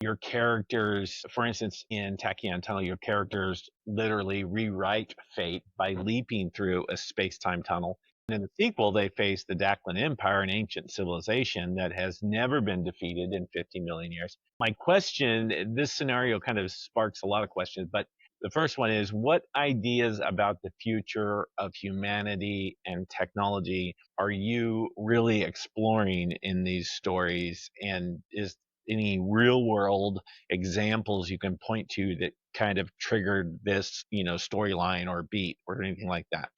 your characters, for instance, in Tachyon Tunnel, your characters literally rewrite fate by leaping through a space-time tunnel. And in the sequel, they face the Daclan Empire, an ancient civilization that has never been defeated in 50 million years. My question, this scenario kind of sparks a lot of questions, but the first one is, what ideas about the future of humanity and technology are you really exploring in these stories? And is any real world examples you can point to that kind of triggered this, storyline or beat or anything like that?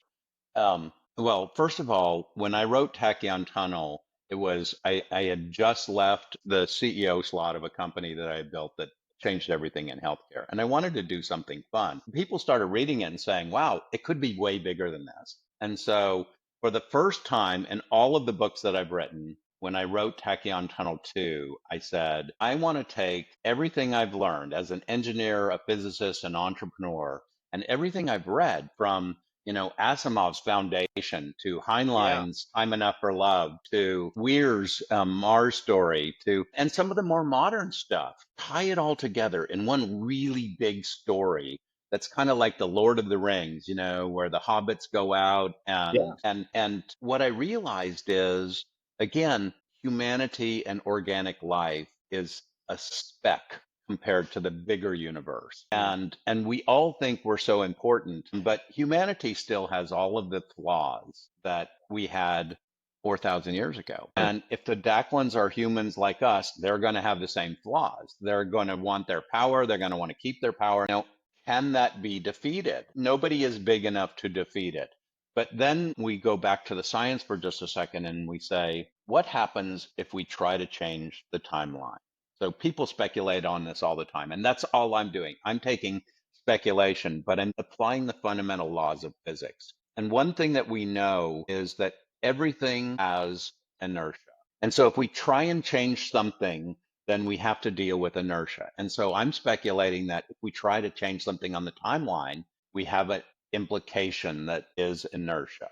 Well, first of all, when I wrote Tachyon Tunnel, I had just left the CEO slot of a company that I had built that changed everything in healthcare. And I wanted to do something fun. People started reading it and saying, wow, it could be way bigger than this. And so for the first time in all of the books that I've written, when I wrote Tachyon Tunnel 2, I said, I want to take everything I've learned as an engineer, a physicist, an entrepreneur, and everything I've read from Asimov's Foundation to Yeah. Heinlein's Time Enough for Love to Weir's Mars Story to, and some of the more modern stuff, tie it all together in one really big story that's kind of like the Lord of the Rings, where the hobbits go out Yeah. and what I realized is, again, humanity and organic life is a speck compared to the bigger universe. Mm. And we all think we're so important, but humanity still has all of the flaws that we had 4,000 years ago. And if the Daclans are humans like us, they're going to have the same flaws. They're going to want their power. They're going to want to keep their power. Now, can that be defeated? Nobody is big enough to defeat it. But then we go back to the science for just a second and we say, what happens if we try to change the timeline? So people speculate on this all the time, and that's all I'm doing. I'm taking speculation, but I'm applying the fundamental laws of physics. And one thing that we know is that everything has inertia. And so if we try and change something, then we have to deal with inertia. And so I'm speculating that if we try to change something on the timeline, we have an implication that is inertia.